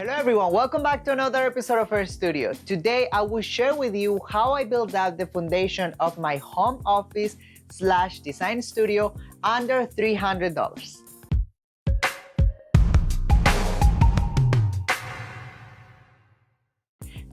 Hello everyone, welcome back to another episode of Earth Studio. Today I will share with you how I built out the foundation of my home office / design studio under $300.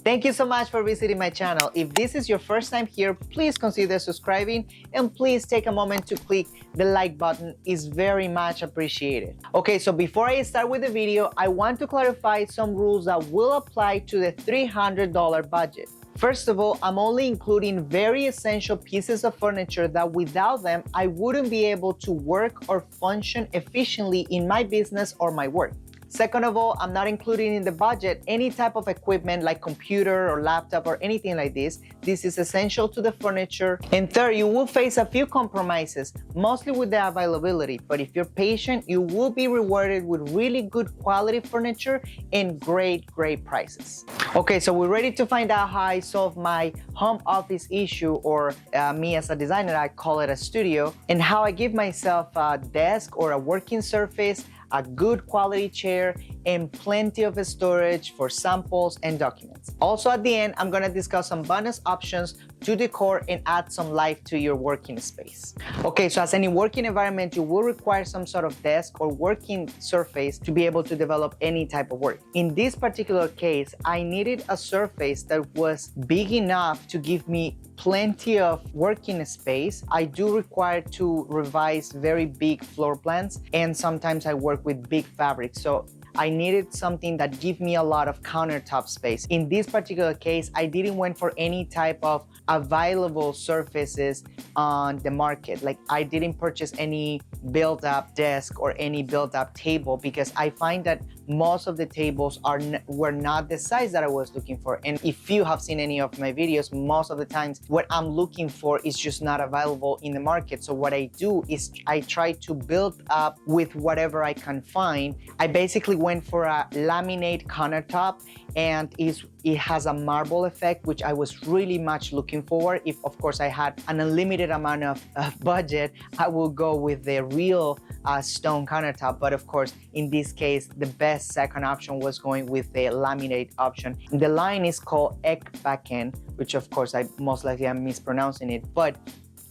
Thank you so much for visiting my channel. If this is your first time here, please consider subscribing and please take a moment to click the like button. It's very much appreciated. Okay, so before I start with the video, I want to clarify some rules that will apply to the $300 budget. First of all, I'm only including very essential pieces of furniture that without them, I wouldn't be able to work or function efficiently in my business or my work. Second of all, I'm not including in the budget any type of equipment like computer or laptop or anything like this. This is essential to the furniture. And third, you will face a few compromises, mostly with the availability. But if you're patient, you will be rewarded with really good quality furniture and great prices. Okay, so we're ready to find out how I solve my home office issue, or me as a designer, I call it a studio, and how I give myself a desk or a working surface, a good quality chair, and plenty of storage for samples and documents. Also at the end, I'm gonna discuss some bonus options to decor and add some life to your working space. Okay, so as any working environment, you will require some sort of desk or working surface to be able to develop any type of work. In this particular case, I needed a surface that was big enough to give me plenty of working space. I do require to revise very big floor plans, and sometimes I work with big fabrics. So I needed something that give me a lot of countertop space. In this particular case, I didn't went for any type of available surfaces on the market. Like, I didn't purchase any built-up desk or any built-up table, because I find that most of the tables were not the size that I was looking for. And if you have seen any of my videos, most of the times what I'm looking for is just not available in the market. So what I do is I try to build up with whatever I can find. I basically went for a laminate countertop, and it has a marble effect, which I was really much looking for. If of course I had an unlimited amount of budget, I will go with the real stone countertop. But of course, in this case, the best second option was going with the laminate option. The line is called Ekbaken, which of course I most likely am mispronouncing it. But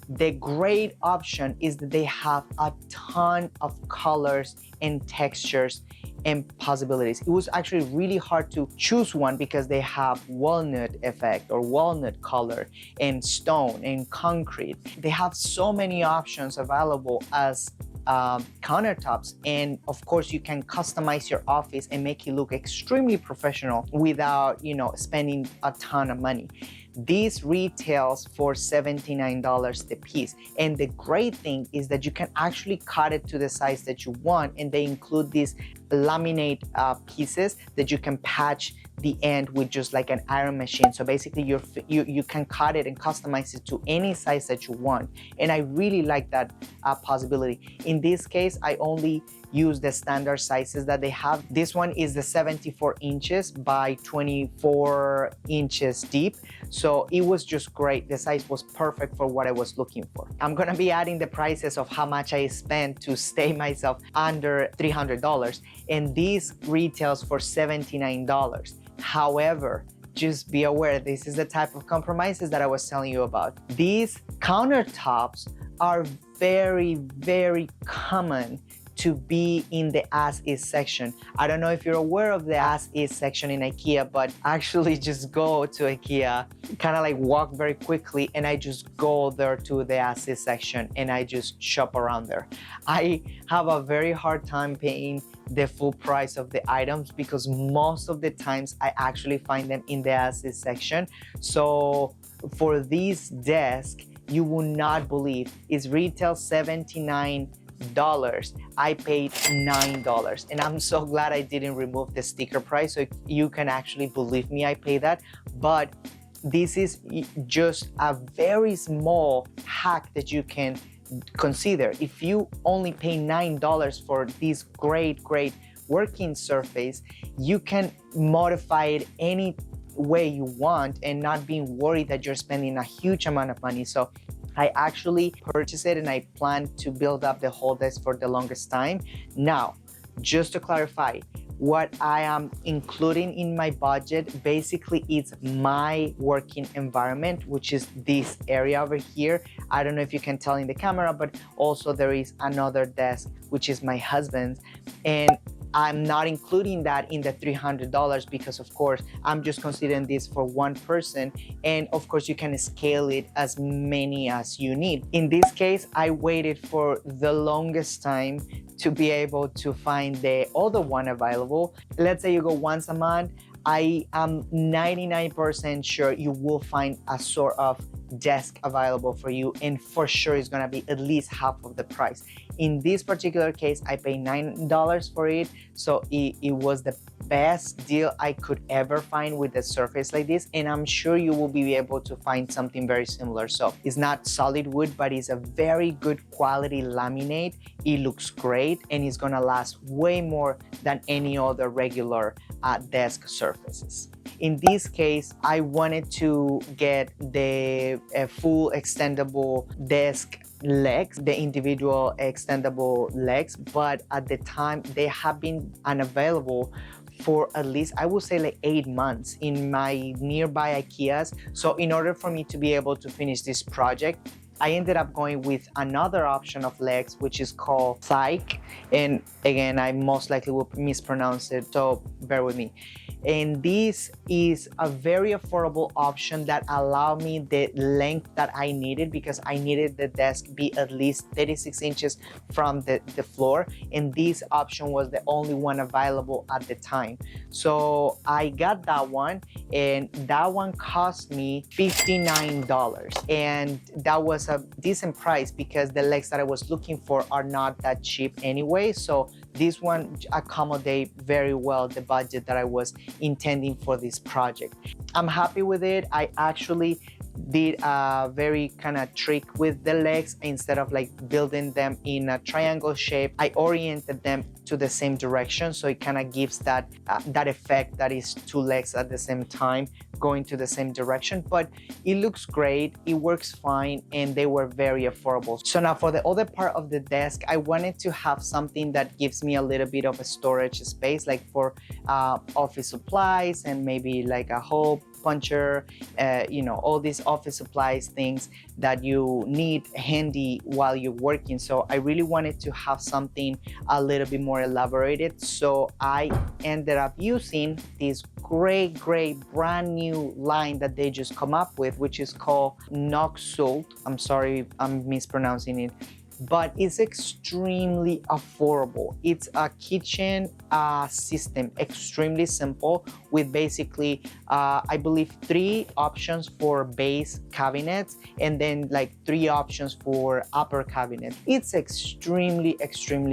the great option is that they have a ton of colors and textures and possibilities. It was actually really hard to choose one, because they have walnut effect or walnut color and stone and concrete. They have so many options available as countertops, and of course you can customize your office and make it look extremely professional without, spending a ton of money. These retails for $79 the piece, and the great thing is that you can actually cut it to the size that you want, and they include these laminate pieces that you can patch the end with just like an iron machine. So basically you can cut it and customize it to any size that you want, and I really like that possibility. In this case, I only use the standard sizes that they have. This one is the 74 inches by 24 inches deep. So it was just great. The size was perfect for what I was looking for. I'm gonna be adding the prices of how much I spent to stay myself under $300. And these retails for $79. However, just be aware, this is the type of compromises that I was telling you about. These countertops are very common to be in the as-is section. I don't know if you're aware of the as-is section in IKEA, but actually just go to IKEA, kind of like walk very quickly, and I just go there to the as-is section and I just shop around there. I have a very hard time paying the full price of the items, because most of the times I actually find them in the as-is section. So for this desk, you will not believe, it's retail $79. I paid $9, and I'm so glad I didn't remove the sticker price, so you can actually believe me, I pay that. But this is just a very small hack that you can consider. If you only pay $9 for this great working surface, you can modify it any way you want and not being worried that you're spending a huge amount of money. So I actually purchased it, and I plan to build up the whole desk for the longest time. Now, just to clarify, what I am including in my budget basically is my working environment, which is this area over here. I don't know if you can tell in the camera, but also there is another desk, which is my husband's. And I'm not including that in the $300 because of course I'm just considering this for one person, and of course you can scale it as many as you need. In this case, I waited for the longest time to be able to find the other one available. Let's say you go once a month, I am 99% sure you will find a sort of desk available for you, and for sure it's gonna be at least half of the price. In this particular case, I paid $9 for it, so it was the best deal I could ever find with a surface like this, and I'm sure you will be able to find something very similar. So it's not solid wood, but it's a very good quality laminate. It looks great, and it's gonna last way more than any other regular desk surfaces. In this case, I wanted to get the full extendable desk legs, the individual extendable legs, but at the time they have been unavailable for at least, I would say, like 8 months in my nearby IKEAs. So in order for me to be able to finish this project, I ended up going with another option of legs, which is called Psych. And again, I most likely will mispronounce it, so bear with me. And this is a very affordable option that allowed me the length that I needed, because I needed the desk be at least 36 inches from the floor. And this option was the only one available at the time. So I got that one, and that one cost me $59. And that was a decent price because the legs that I was looking for are not that cheap anyway. So this one accommodates very well the budget that I was intending for this project. I'm happy with it. I actually did a very kind of trick with the legs. Instead of like building them in a triangle shape, I oriented them to the same direction, so it kind of gives that that effect that is two legs at the same time going to the same direction. But it looks great, it works fine, and they were very affordable. So now for the other part of the desk, I wanted to have something that gives me a little bit of a storage space, like for office supplies and maybe like a hole puncher, you know, all these office supplies, things that you need handy while you're working. So I really wanted to have something a little bit more elaborated. So I ended up using this great brand new line that they just come up with, which is called Noxult. I'm sorry if I'm mispronouncing it, but it's extremely affordable. It's a kitchen system, extremely simple, with basically I believe 3 options for base cabinets and then like 3 options for upper cabinet. It's extremely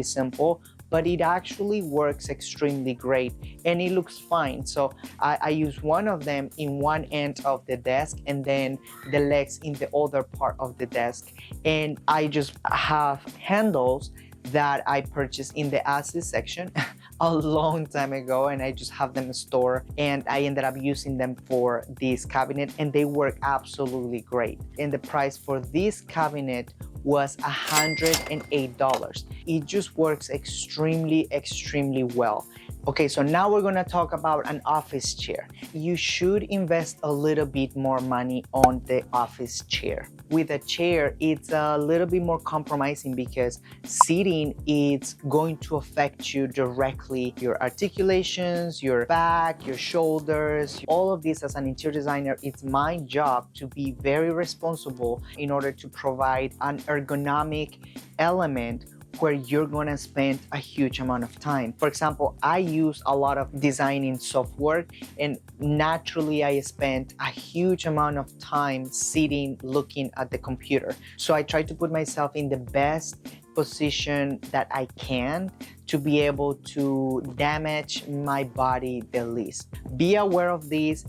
simple, but it actually works extremely great and it looks fine. So I use one of them in one end of the desk and then the legs in the other part of the desk. And I just have handles that I purchased in the assist section a long time ago, and I just have them stored, and I ended up using them for this cabinet and they work absolutely great. And the price for this cabinet was $108. It just works extremely well. Okay, so now we're gonna talk about an office chair. You should invest a little bit more money on the office chair. With a chair, it's a little bit more compromising because sitting is going to affect you directly. Your articulations, your back, your shoulders, all of this. As an interior designer, it's my job to be very responsible in order to provide an ergonomic element where you're gonna spend a huge amount of time. For example, I use a lot of designing software, and naturally I spend a huge amount of time sitting looking at the computer. So I try to put myself in the best position that I can to be able to damage my body the least. Be aware of this.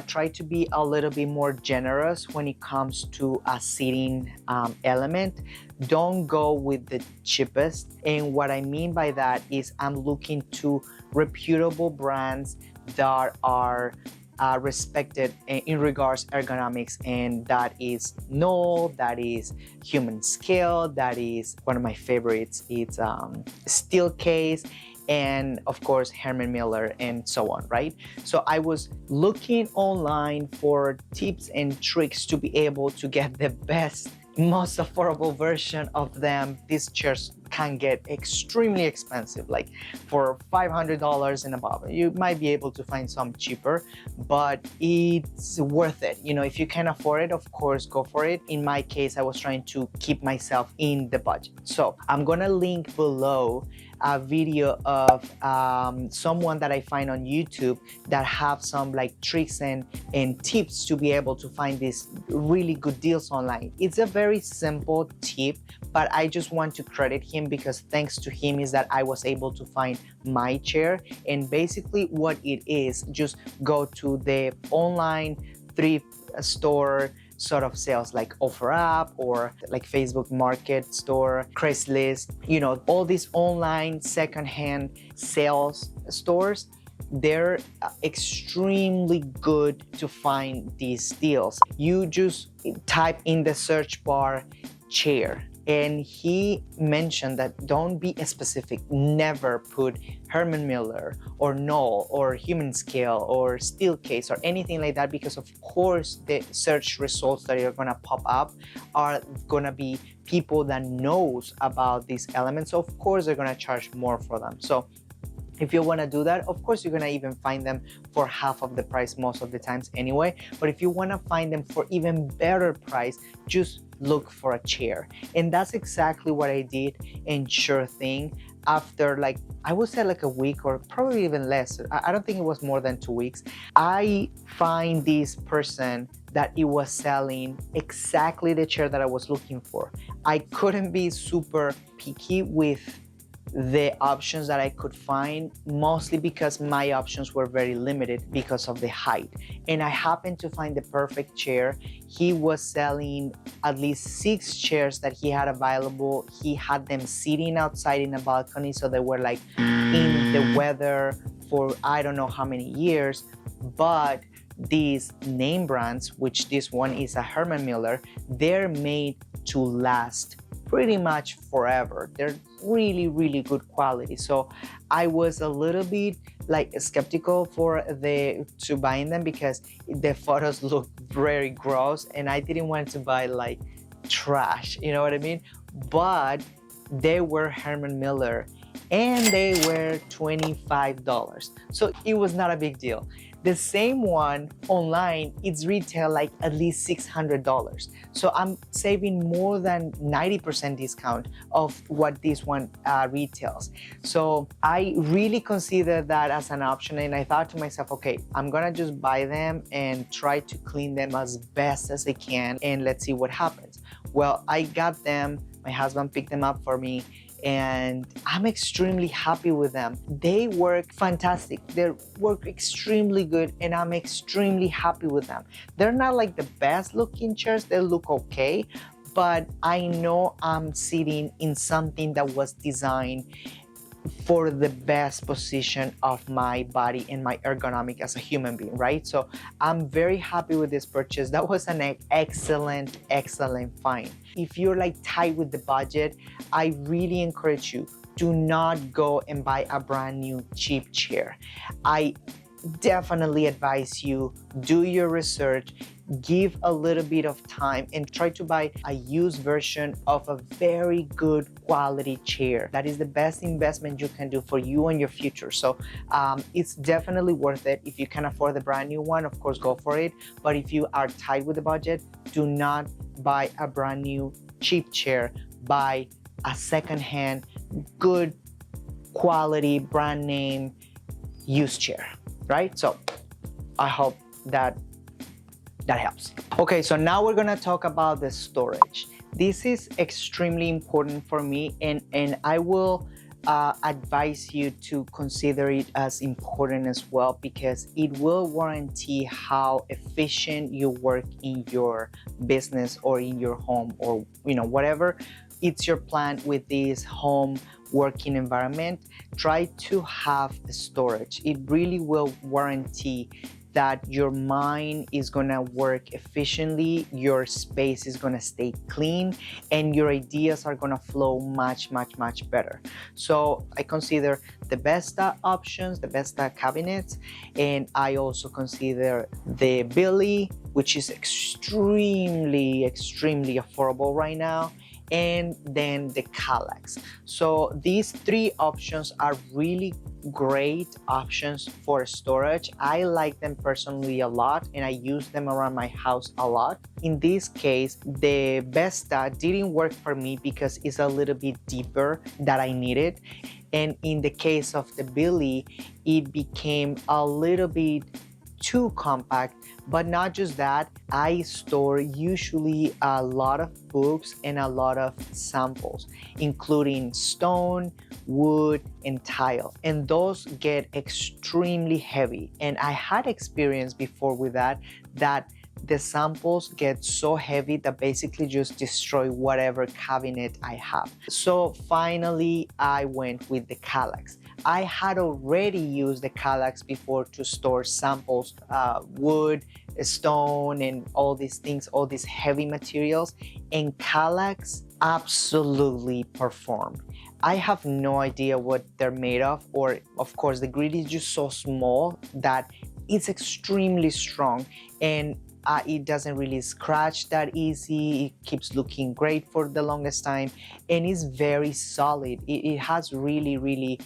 Try to be a little bit more generous when it comes to a sitting element. Don't go with the cheapest. And what I mean by that is I'm looking to reputable brands that are respected in regards ergonomics, and that is Knoll, that is Human Scale, that is one of my favorites, it's Steelcase. and of course Herman Miller and so on, right? So I was looking online for tips and tricks to be able to get the best, most affordable version of them. These chairs can get extremely expensive, like for $500 and above. You might be able to find some cheaper, but it's worth it. You know, if you can afford it, of course, go for it. In my case, I was trying to keep myself in the budget. So I'm gonna link below a video of someone that I find on YouTube that have some like tricks and tips to be able to find these really good deals online. It's a very simple tip, but I just want to credit him because thanks to him is that I was able to find my chair. And basically what it is, just go to the online thrift store sort of sales like OfferUp or like Facebook Market Store, Craigslist, you know, all these online secondhand sales stores. They're extremely good to find these deals. You just type in the search bar chair, and he mentioned that don't be specific, never put Herman Miller or Knoll or Human Scale or Steelcase or anything like that, because of course the search results that are gonna pop up are gonna be people that knows about these elements. So of course they're gonna charge more for them. So if you want to do that, of course, you're going to even find them for half of the price most of the times anyway. But if you want to find them for even better price, just look for a chair. And that's exactly what I did in Sure Thing. After like, I would say like a week or probably even less. I don't think it was more than 2 weeks. I find this person that it was selling exactly the chair that I was looking for. I couldn't be super picky with the options that I could find, mostly because my options were very limited because of the height. And I happened to find the perfect chair. He was selling at least 6 chairs that he had available. He had them sitting outside in a balcony, so they were like in the weather for I don't know how many years. But these name brands, which this one is a Herman Miller, they're made to last pretty much forever. They're really good quality. So I was a little bit like skeptical to buying them because the photos look very gross and I didn't want to buy like trash, you know what I mean? But they were Herman Miller and they were $25. So it was not a big deal. The same one online, it's retail like at least $600. So I'm saving more than 90% discount of what this one retails. So I really consider that as an option, and I thought to myself, okay, I'm gonna just buy them and try to clean them as best as I can, and let's see what happens. Well, I got them, my husband picked them up for me, and I'm extremely happy with them. They work fantastic. They work extremely good and I'm extremely happy with them. They're not like the best looking chairs, they look okay, but I know I'm sitting in something that was designed for the best position of my body and my ergonomic as a human being, right? So I'm very happy with this purchase. That was an excellent find. If you're like tight with the budget, I really encourage you, do not go and buy a brand new cheap chair. I definitely advise you, do your research, give a little bit of time and try to buy a used version of a very good quality chair. That is the best investment you can do for you and your future. So it's definitely worth it. If you can afford the brand new one, of course, go for it. But if you are tight with the budget, do not buy a brand new cheap chair. Buy a secondhand, good quality, brand name, used chair, right? So I hope that helps. Okay, so now we're gonna talk about the storage. This is extremely important for me, and I will advise you to consider it as important as well, because it will warranty how efficient you work in your business or in your home, or whatever it's your plan with this home working environment. Try to have storage. It really will warranty that your mind is gonna work efficiently, your space is gonna stay clean, and your ideas are gonna flow much better. So I consider the best options, the best cabinets, and I also consider the Billy, which is extremely affordable right now, and then the Kallax. So these three options are really great options for storage. I like them personally a lot, and I use them around my house a lot. In this case, the Vesta didn't work for me because it's a little bit deeper that I needed. And in the case of the Billy, it became a little bit too compact. But not just that, I store usually a lot of books and a lot of samples, including stone, wood, and tile. And those get extremely heavy. And I had experience before with that the samples get so heavy that basically just destroy whatever cabinet I have. So finally, I went with the Kallax. I had already used the Kallax before to store samples, wood, stone, and all these things, all these heavy materials, and Kallax absolutely performed. I have no idea what they're made of course, the grid is just so small that it's extremely strong, and it doesn't really scratch that easy. It keeps looking great for the longest time, and it's very solid. It has really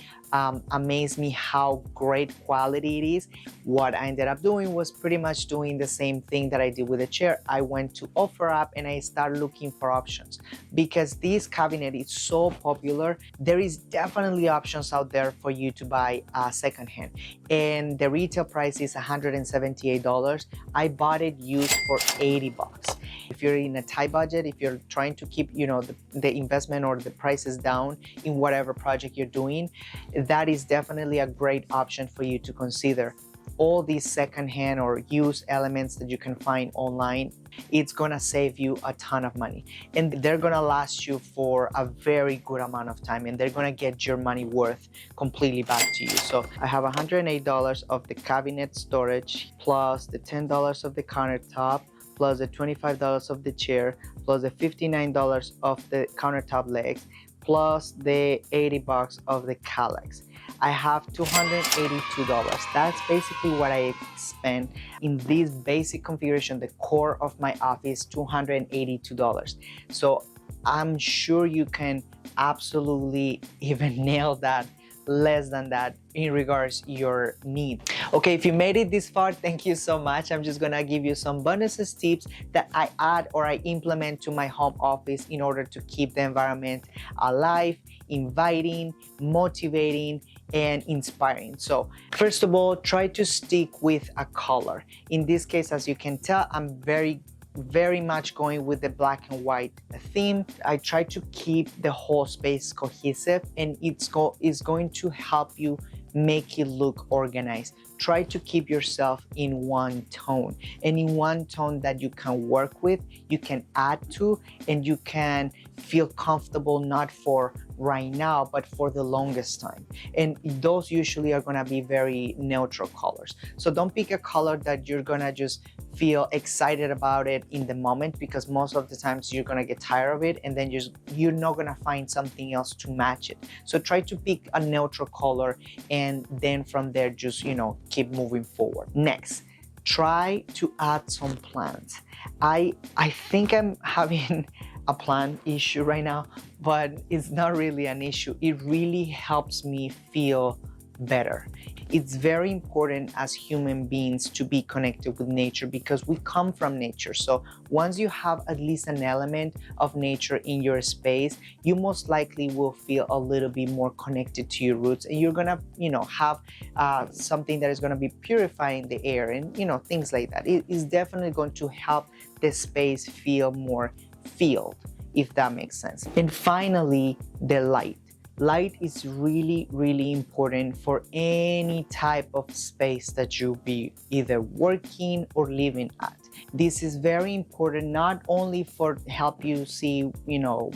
amazed me how great quality it is. What I ended up doing was pretty much doing the same thing that I did with the chair. I went to OfferUp and I started looking for options. Because this cabinet is so popular, there is definitely options out there for you to buy secondhand. And the retail price is $178. I bought it used for $80. If you're in a tight budget, if you're trying to keep, the investment or the prices down in whatever project you're doing, that is definitely a great option for you to consider. All these secondhand or used elements that you can find online, it's gonna save you a ton of money, and they're gonna last you for a very good amount of time, and they're gonna get your money worth completely back to you. So I have $108 of the cabinet storage, plus the $10 of the countertop, plus the $25 of the chair, plus the $59 of the countertop legs, plus the $80 of the Kallax. I have $282. That's basically what I spent in this basic configuration, the core of my office, $282. So I'm sure you can absolutely even nail that, less than that, in regards your need. Okay, if you made it this far, thank you so much. I'm just gonna give you some bonuses tips that I add or I implement to my home office in order to keep the environment alive, inviting, motivating, and inspiring. So first of all, try to stick with a color. In this case, as you can tell, I'm very much going with the black and white theme. I try to keep the whole space cohesive, and it's going to help you make it look organized. Try to keep yourself in one tone, and in one tone that you can work with, you can add to, and you can feel comfortable, not for right now, but for the longest time. And those usually are gonna be very neutral colors. So don't pick a color that you're gonna just feel excited about it in the moment, because most of the times you're gonna get tired of it, and then you're not gonna find something else to match it. So try to pick a neutral color, and then from there, just keep moving forward. Next, try to add some plants. I think I'm having a plant issue right now, but it's not really an issue. It really helps me feel better. It's very important as human beings to be connected with nature, because we come from nature. So once you have at least an element of nature in your space, you most likely will feel a little bit more connected to your roots, and you're gonna have something that is gonna be purifying the air, and things like that. It is definitely going to help the space feel more filled, if that makes sense. And finally, the light. Light is really important for any type of space that you'll be either working or living at. This is very important, not only for help you see,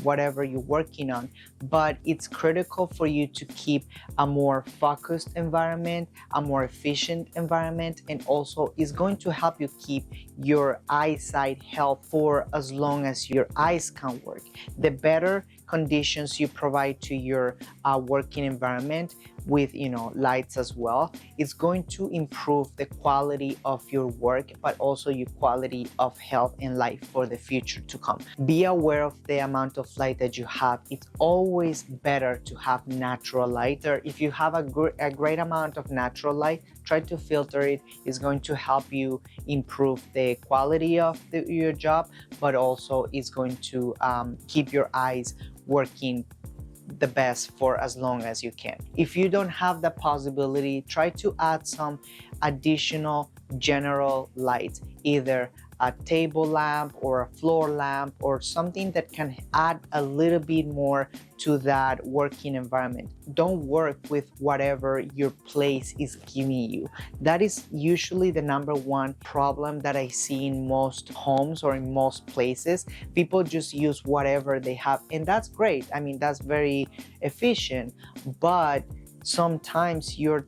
whatever you're working on, but it's critical for you to keep a more focused environment, a more efficient environment, and also is going to help you keep your eyesight health for as long as your eyes can work. The better conditions you provide to your working environment with lights as well, it's going to improve the quality of your work, but also your quality of health and life for the future to come. Be aware of the amount of light that you have. It's always better to have natural light, or if you have a great amount of natural light, try to filter it. It's going to help you improve the quality of your job, but also it's going to keep your eyes working the best for as long as you can. If you don't have the possibility, try to add some additional general lights, either a table lamp or a floor lamp or something that can add a little bit more to that working environment. Don't work with whatever your place is giving you. That is usually the #1 problem that I see in most homes or in most places. People just use whatever they have, and that's great. I mean, that's very efficient, but sometimes you're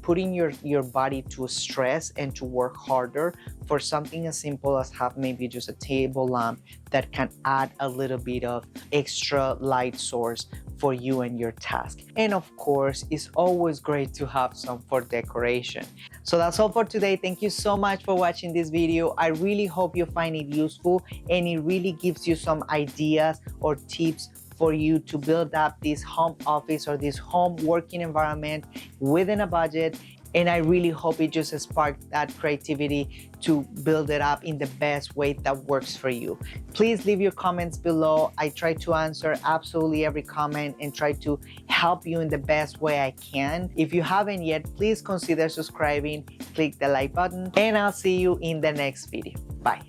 putting your body to stress and to work harder for something as simple as have maybe just a table lamp that can add a little bit of extra light source for you and your task. And of course, it's always great to have some for decoration. So that's all for today. Thank you so much for watching this video. I really hope you find it useful and it really gives you some ideas or tips for you to build up this home office or this home working environment within a budget. And I really hope it just sparked that creativity to build it up in the best way that works for you. Please leave your comments below. I try to answer absolutely every comment and try to help you in the best way I can. If you haven't yet, please consider subscribing, click the like button, and I'll see you in the next video. Bye.